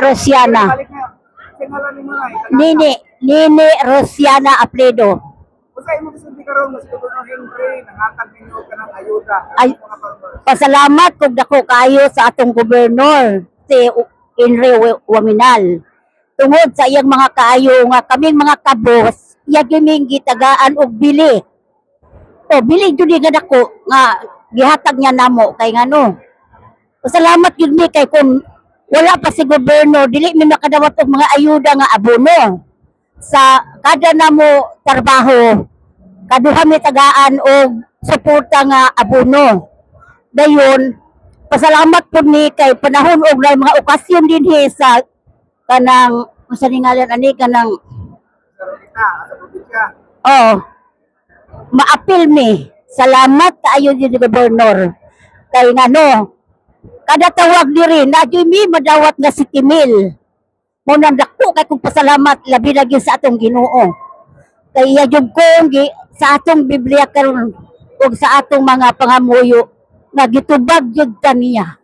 Rosiana. Balik na. Singalan ni mo na. Nini Rosiana Apledo. Kung sa imo gusto karon mas Governor Henry nangatag ninyo ka ng ayuda. Ay, pasalamat kung dako kayo sa atong gobernador si Henry Waminal. Tungod sa iyang mga kaayo nga kaming mga kabos, iya giming gitagaan og bili. O bili jud nga dako nga gihatag niya namo kay ngano. Pasalamat jud mi kay kung wala pa si gobernador dili mi makadawat og mga ayuda nga abono sa kada namo trabaho. Kaduha mi tagaan og suporta nga abono. Dayon, pasalamat po ni kay panahon og na mga okasyon dinhi sa kanang unsa ni ngalan ani kanang sa probinsya. oh maapil mi. Salamat kaayo di gobernador. Kay ngano kada tawag diri na mi madawat nga si Timil. Mo nang dako kay kung pasalamat labi lagi sa atong Ginoo. Kay iya jud ko sa atong Biblia karon ug sa atong mga pangamuyo nga gitubag jud kaniya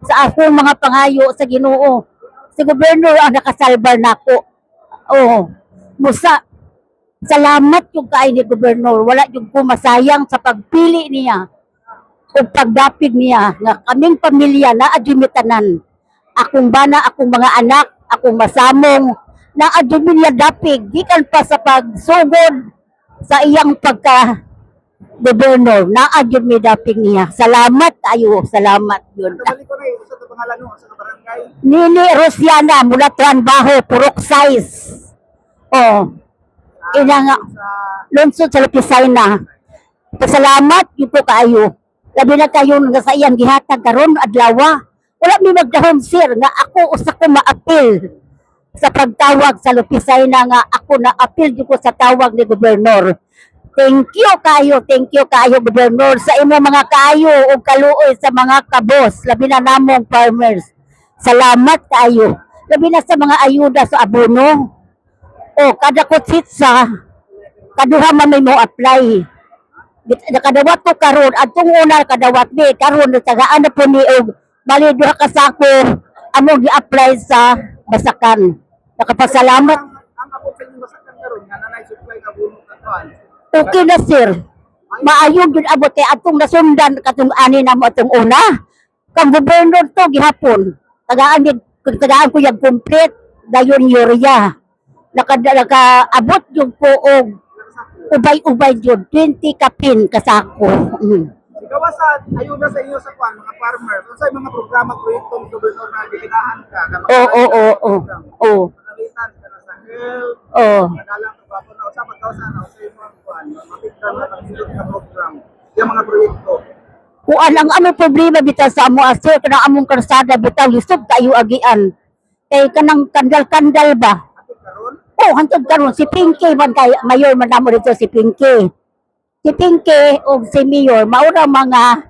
sa akong mga pangayo sa Ginoo. Si gobernador ang nakasalbar nako. Oh, musa salamat yung kay ni gobernador. Wala yung kumasayang sa pagpili niya o pagdapig niya nga kaming pamilya na adjumitanan. Akong bana, akong mga anak, akong masamong na adjumilya dapig gikan pa sa pagsugod sa iyang pagka gobernador na adjumi dapig niya. Salamat tayo, salamat yun. Balik ko na sa pangalan mo sa barangay. Nini Rosiana mula Baho, Purok Size. Oh. Ina nga lungsod sa Lupisay na. Pasalamat yun po kayo. Labi na kayo nga sa iyang gihatag karon adlaw. Wala mi magdahom sir nga ako usa ko maapil sa pagtawag sa Lupisay na nga ako na apil ko sa tawag ni gobernador. Thank you kayo gobernador sa imo mga kayo ug kaluoy sa mga kabos labi na namong farmers. Salamat kayo. Labi na sa mga ayuda sa abono. O kada kutsitsa kaduha man may mo apply. Kadawat ko karon atong una kadawat ni karon tagaan na po ni og bali duha ka sako amo gi-apply sa Basakan. Nakapasalamat. Ang abot sa inyo Basakan karon nga nanay supply nga buno ka kuan. Okay na sir. Maayong yun abot kay atong nasundan katong ani na mo atong una. Kang gobernador to gihapon. Tagaan ko yung complete dayon urea. Naka abot yung po og ubay-ubay yun. 20 kapin kasako. Gawa sa ayuda sa inyo sa kuan mga farmer. Kung sa mga programa proyekto ng gobernador na ginahan ka. Oo. Nalitan ka na sa health. Oo. Madalang trabaho na usa pagkausan na sa imong kuan. Mapigtan na ang silid na program. Yung mga proyekto. Kuan ang among problema bitaw sa amo aso kanang among karsada bitaw lisod kayo agian. Kay kanang kandal-kandal ba? Oh, hantod karon si Pinky man kay mayor man namo dito si Pinky. Si Pinky o si Mayor maura mga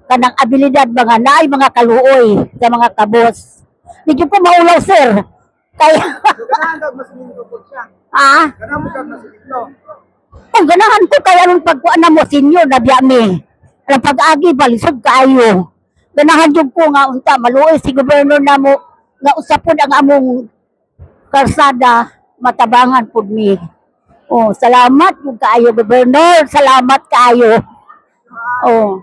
kanang abilidad mga naay mga kaluoy sa mga kabos. Di ko maulaw sir. Kay Ganahan daw mas minto po siya. Ganahan mo daw mas minto. Kung ganahan ko kay anong pagkuan mo senyor na biya mi. Ang pag-agi balisod kaayo. Ganahan jud ko nga unta maluoy si gobernador namo nga usapon ang among karsada matabangan pud mi. Oh, salamat pud kaayo gobernador, salamat kaayo. Oh.